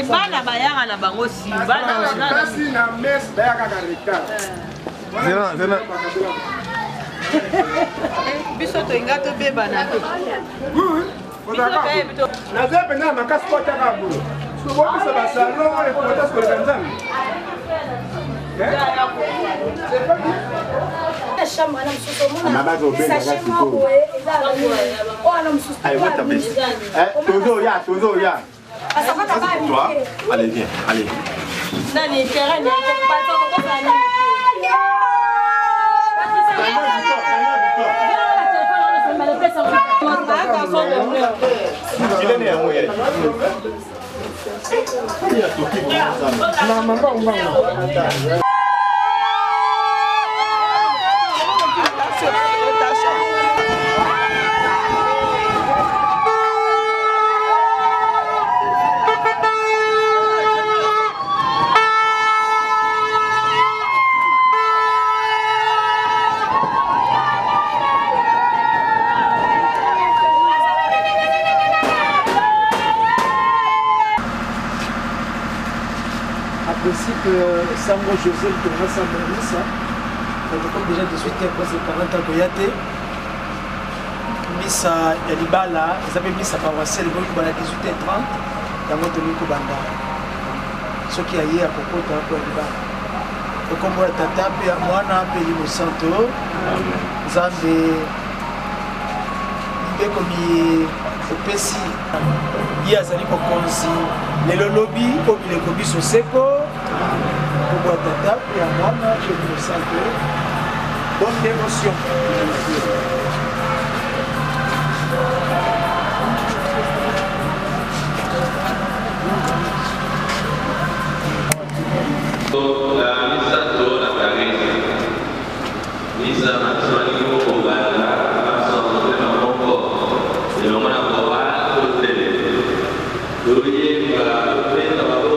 bana bayaka na bango si bana na mes bayaka ka retard. biso toinga tobeba na te naza pena makasi kotaka boye sobokisa basalon epotas koleka nzambe chambre na mosusu omona sachet moko owana mosusu tozoya Toi, allez, viens, allez. nani terrain ni Sango Joseph qui va s'amener ça. Comme déjà 18 ans, c'est 40 ans qu'il y a été. Missa Yalibala, ils avaient mis sa paroissienne, ils vont à 18h30. Dans notre micro banda. Ce qui a eu à Kokota pour Yalibala. Et comme on a tapé à moi, on a payé le santo. Zambé. Il est comme il est pessi. Il y a Zali Kokonzi. Les lobby, comme il est comme il seko. Pour tata, et à moi, je me sens que bonne émotion. La misa toda la cabeza. Misa nacional con la sorte de poco. De lo más probable de Lurie para prenda la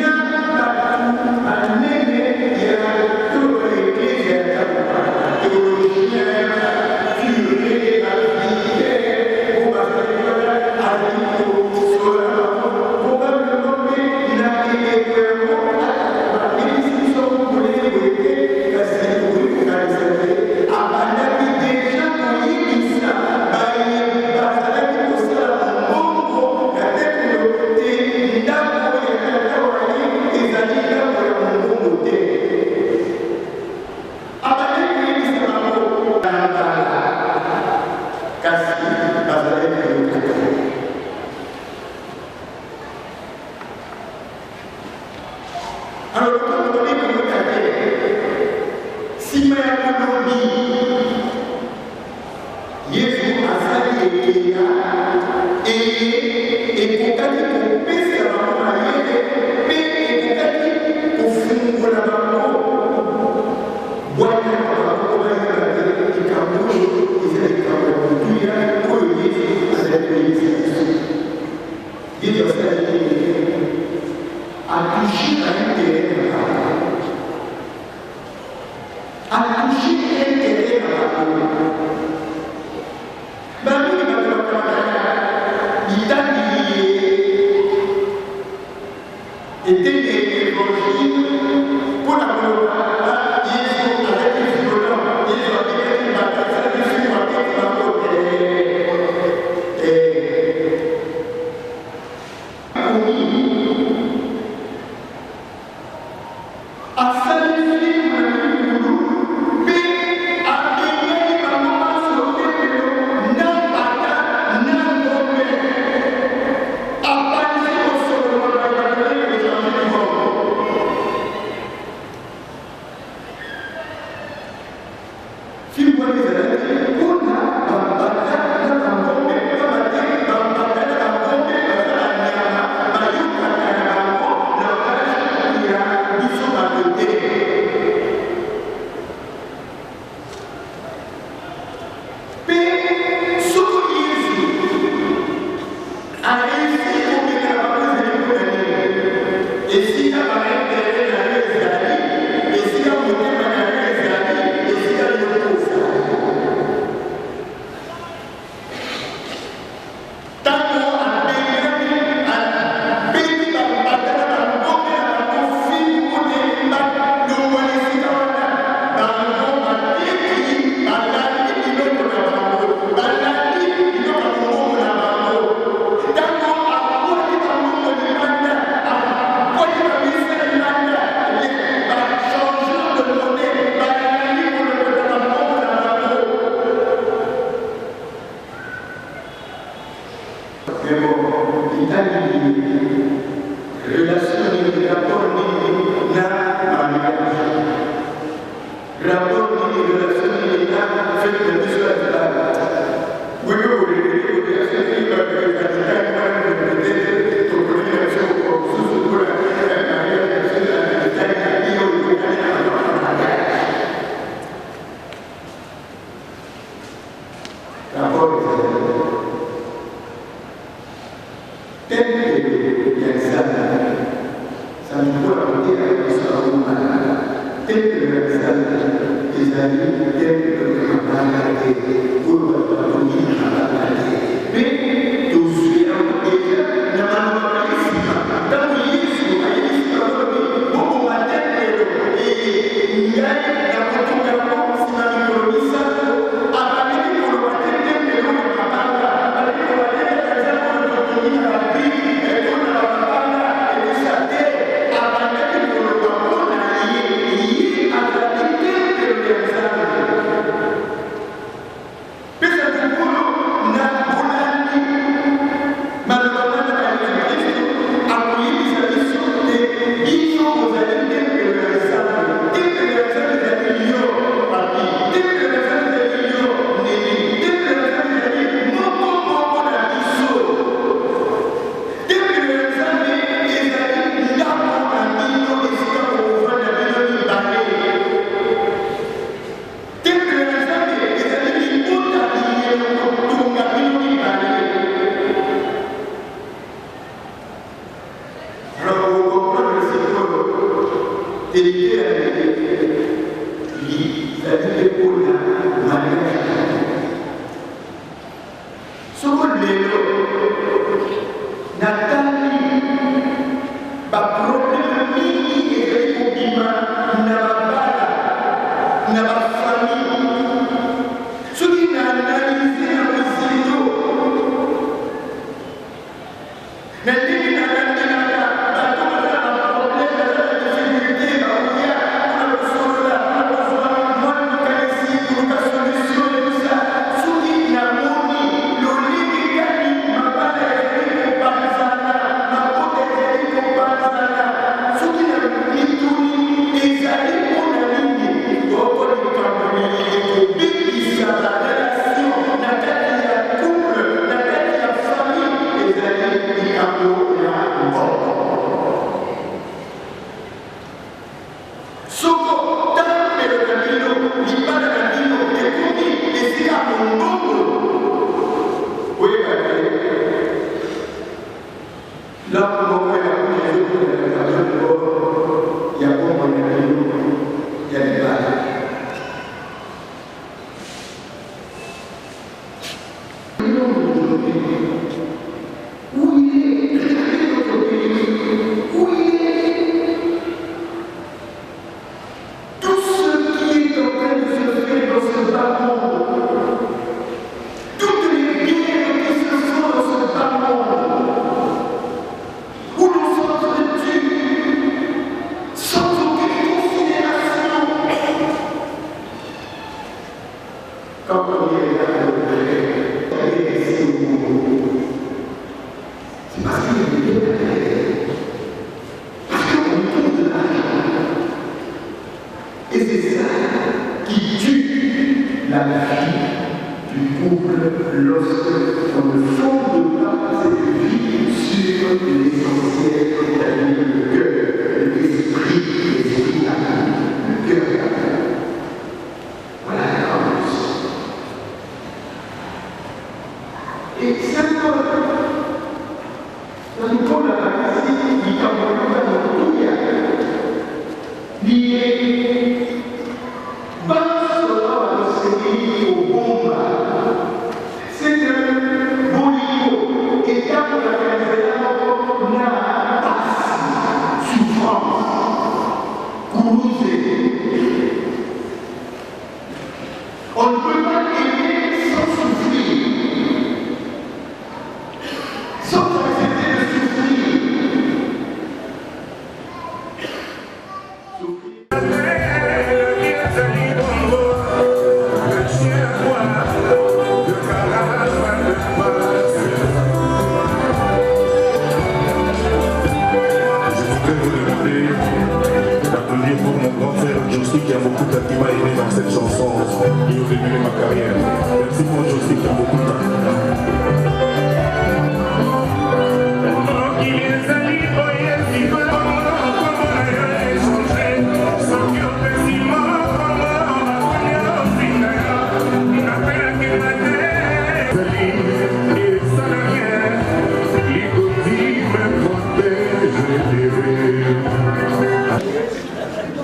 Now Alors, quand on donne le si ma Yesu asali ekeya ekokaki kopesa bango mayele mpe ekokaki kofungola bango bwana bango bayeba te likambo oyo eza likambo ya kotuya oyo Yesu azali koyebisa biso. Yesu asali atouché un terrain de la atouché un terrain de la Mais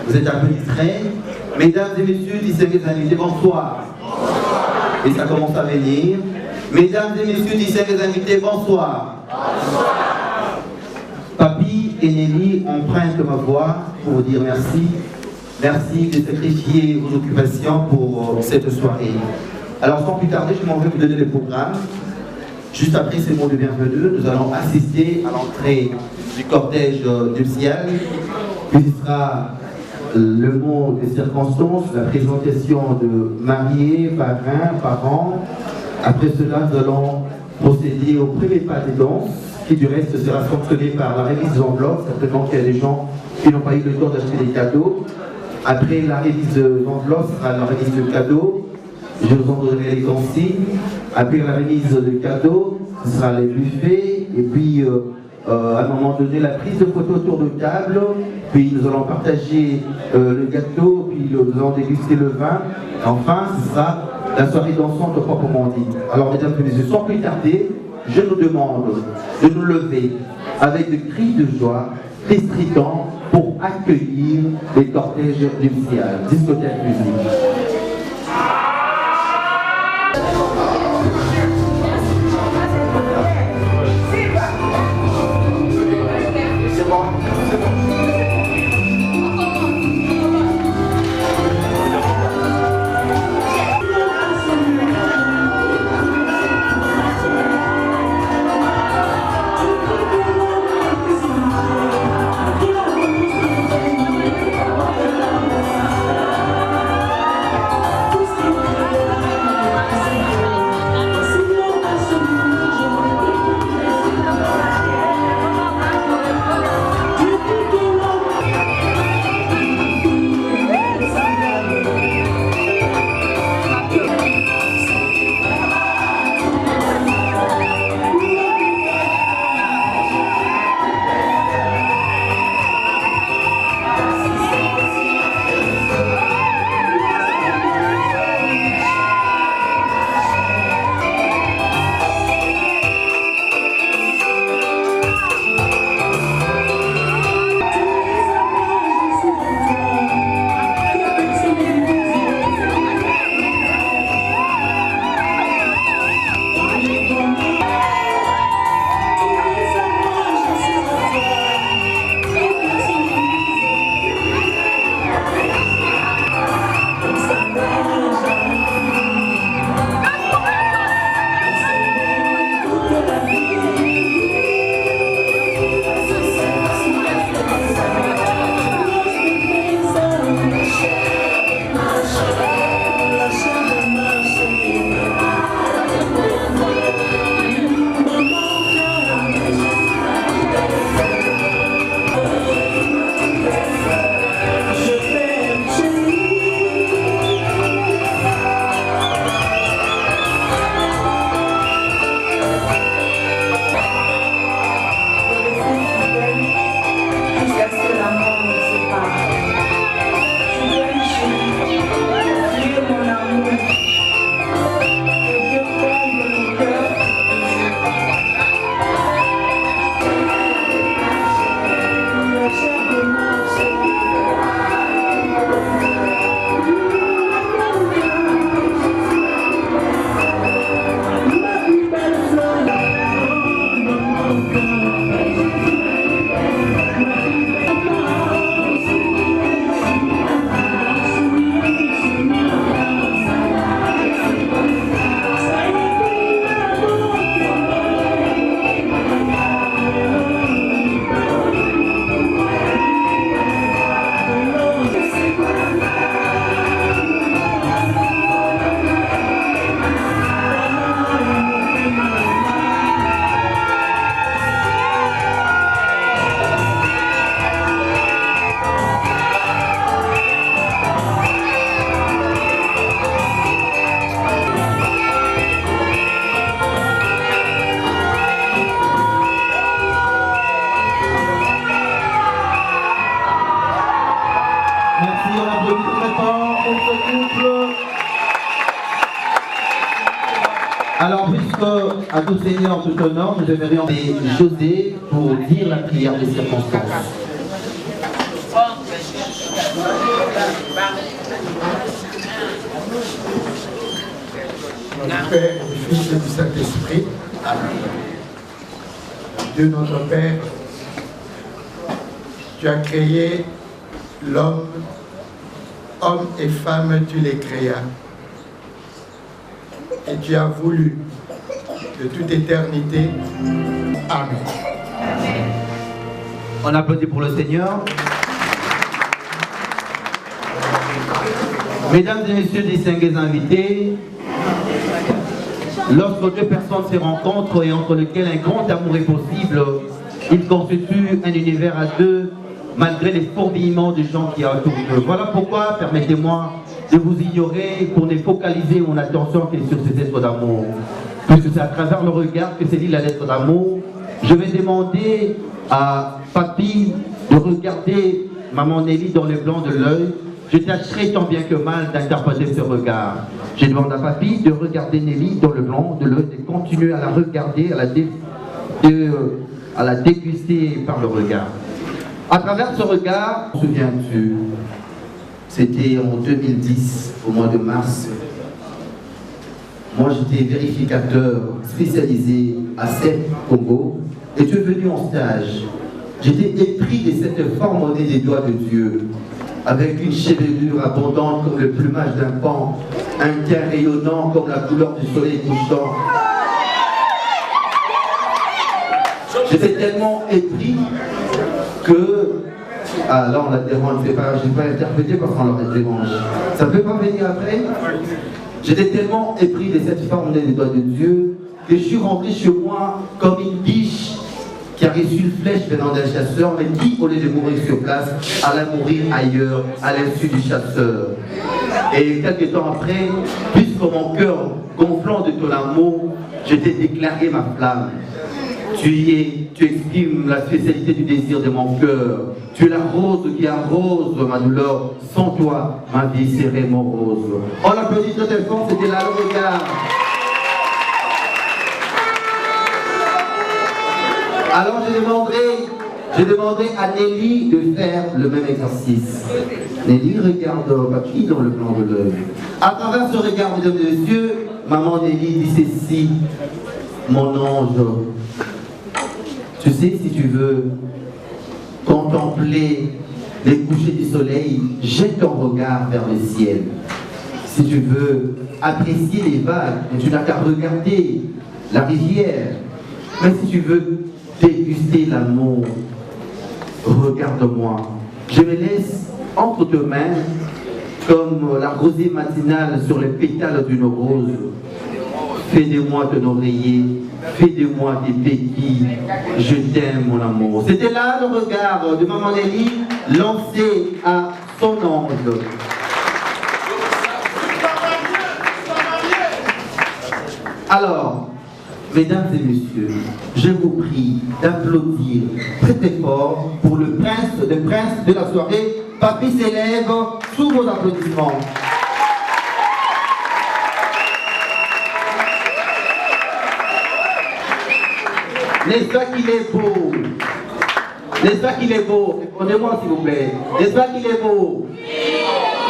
Vous êtes un peu distrait. Mesdames et messieurs, distingués invités, bonsoir. Et ça commence à venir. Mesdames et messieurs, distingués invités, bonsoir. Papi et Nelly empruntent ma voix pour vous dire merci. Merci de sacrifier vos occupations pour cette soirée. Alors sans plus tarder, je m'en vais vous donner le programme. Juste après ces mots de bienvenue, nous allons assister à l'entrée du cortège nuptial, puis il sera le mot des circonstances, la présentation de mariés, parents. Après cela, nous allons procéder au premier pas des danses, qui du reste sera sanctionné par la remise des enveloppes. Certainement qu'il y a des gens qui n'ont pas eu le temps d'acheter des cadeaux. Après la remise des enveloppes sera la remise de cadeaux. Je vous en donnerai les consignes. Après la remise de cadeaux, ce sera les buffets. Et puis, à un moment donné, la prise de photos autour de table. Puis, nous allons partager le gâteau. Puis, nous allons déguster le vin. Enfin, ce sera la soirée dansante proprement dit. Alors, mesdames et messieurs, sans plus tarder, je nous demande de nous lever avec des cris de joie, cris stridents, pour accueillir les cortèges nuptiales. Discothèque musique. Thank you. on applaudit très fort pour ce couple. Alors, puisque à tout Seigneur, tout honneur, nous aimerions José pour dire la prière des circonstances. Du Père, du Fils et du Saint-Esprit. Dieu notre Père, tu as créé l'homme, homme et femme, tu les créas. Et tu as voulu de toute éternité. Amen. On applaudit pour le Seigneur. Mesdames et messieurs, distingués invités, lorsque deux personnes se rencontrent et entre lesquelles un grand amour est possible, ils constituent un univers à deux, malgré les fourmillements des gens qui autour d'eux. Voilà pourquoi, permettez-moi de vous ignorer pour ne focaliser mon attention que sur ces êtres d'amour. Puisque c'est à travers le regard que se lit la lettre d'amour, je vais demander à Papy de regarder Maman Nelly dans le blanc de l'œil. Je tâcherai tant bien que mal d'interpréter ce regard. Je demande à Papy de regarder Nelly dans le blanc de l'œil, de continuer à la regarder, à la déguster par le regard. À travers ce regard, souviens-tu, c'était en 2010, au mois de mars. Moi, j'étais vérificateur spécialisé à CEP Congo et tu es venu en stage. J'étais épris de cette forme des doigts de Dieu, avec une chevelure abondante comme le plumage d'un pan, un teint rayonnant comme la couleur du soleil couchant. J'étais tellement épris que... Ah là on la dérange, je ne vais pas interpréter parce qu'on leur dérange. Ça ne peut pas venir après. J'étais tellement épris de cette forme des doigts de Dieu que je suis rentré chez moi comme une biche qui a reçu une flèche venant d'un chasseur, mais qui, au lieu de mourir sur place, allait mourir ailleurs, à l'insu du chasseur. Et quelques temps après, puisque mon cœur gonflant de ton amour, je t'ai déclaré ma flamme. Tu exprimes la spécialité du désir de mon cœur. Tu es la rose qui arrose ma douleur. Sans toi, ma vie serait morose. On l'applaudit très fort, c'était là le regard. Alors je demanderai à Nelly de faire le même exercice. Nelly regarde Papy dans le blanc de l'œil. À travers ce regard, mesdames et messieurs, maman Nelly dit ceci: mon ange, tu sais, si tu veux contempler les couchers du soleil, jette ton regard vers le ciel. Si tu veux apprécier les vagues, tu n'as qu'à regarder la rivière. Mais si tu veux déguster l'amour, regarde-moi. Je me laisse entre tes mains comme la rosée matinale sur les pétales d'une rose. Fais de moi ton oreiller, fais de moi tes béquilles, je t'aime mon amour. C'était là le regard de maman Nelly lancé à son ange. Alors, mesdames et messieurs, je vous prie d'applaudir très fort pour le prince de la soirée. Papy s'élève sous vos applaudissements. N'est-ce pas qu'il est beau? N'est-ce pas qu'il est beau? Répondez-moi s'il vous plaît. N'est-ce pas qu'il est beau?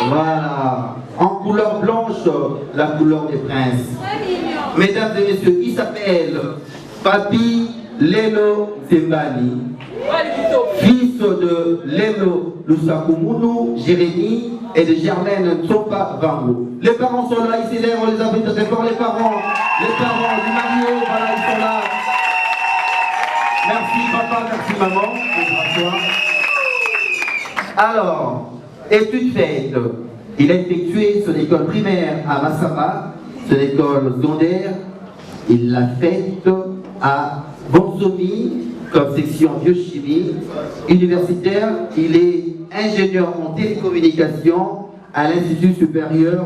Voilà. En couleur blanche, la couleur des princes. Mesdames et messieurs, il s'appelle Papy Lelo Zembani, fils de Lelo Lusakumunu, Jérémy et de Germaine Tsopa Vango. Les parents sont là, ils s'élèvent, on les a très fort, les parents du Mario, voilà, ils sont là. Merci papa, merci maman. Alors, études faites, il a effectué son école primaire à Massaba, son école secondaire, il l'a faite à Bonsomi comme section biochimie. Universitaire, il est ingénieur en télécommunication à l'Institut supérieur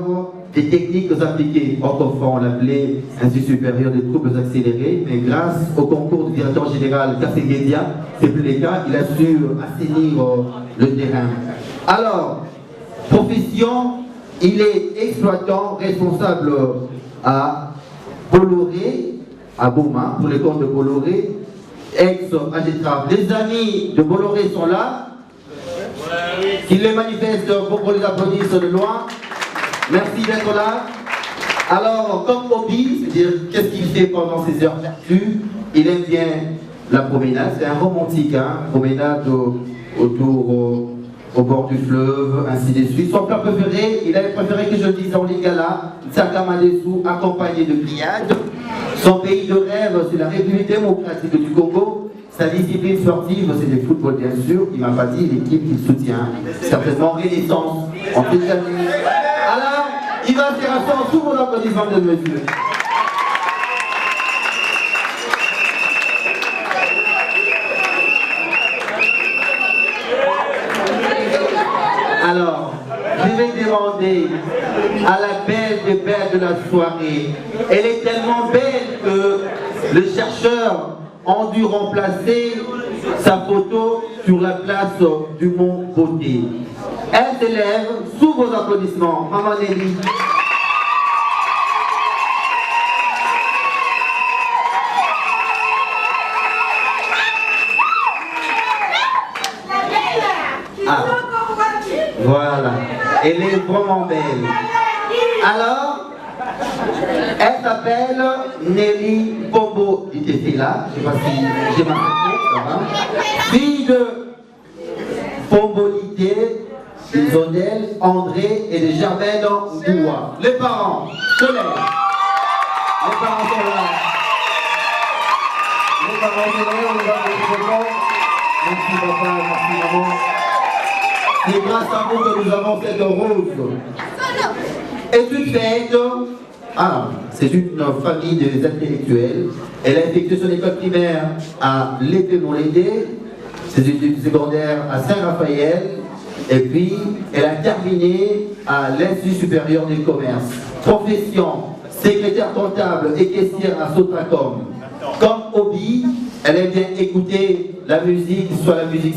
des techniques appliquées. Autrefois, on l'appelait Institut supérieur des troubles accélérés, mais grâce au concours du directeur général Kasseguedia, c'est plus le cas, il a su assainir le terrain. Alors, Profession, il est exploitant responsable à Bolloré, à Beaumain, pour le compte de Bolloré, ex-Agetraf. Les amis de Bolloré sont là. Ils les manifestent pour qu'on les applaudisse de loin. Merci d'être là. Alors, comme hobby, c'est-à-dire qu'est-ce qu'il fait pendant ses heures perdues? Il aime bien la promenade, c'est un romantique, hein, promenade autour au bord du fleuve, ainsi de suite. Son plat préféré, il avait préféré que je le dise en lingala, Tsakamadesu, accompagné de grillades. Son pays de rêve, c'est la République démocratique du Congo. Sa discipline sportive, c'est le football, bien sûr. Il m'a pas dit l'équipe qu'il soutient. Certainement Renaissance. On fait jamais. Alors, il va se rassurer sous mon applaudissement de mesure. Alors, je vais demander à la belle des belles de la soirée. Elle est tellement belle que le chercheur a dû remplacer sa photo sur la place du Mont Beauté. Elle s'élève sous vos applaudissements. Maman Nelly. Ah. Voilà, elle est vraiment belle. Alors, elle s'appelle Nelly Pombo Ditefila, je ne sais pas si j'ai marqué, fille de Pombo Dité, Isonel, André et de Germaine Boua. Les parents, se lèvent. Les parents sont là. Les parents sont là, on va vous merci papa, merci maman. C'est grâce à vous que nous avons cette rose. Et toute fête, c'est une famille des intellectuels. Elle a effectué son école primaire à l'Épée-Montlédé, ses études secondaires à Saint-Raphaël, et puis elle a terminé à l'Institut supérieur du commerce. Profession, secrétaire comptable et caissière à Sotracom. Comme hobby, elle aime bien écouter la musique, soit la musique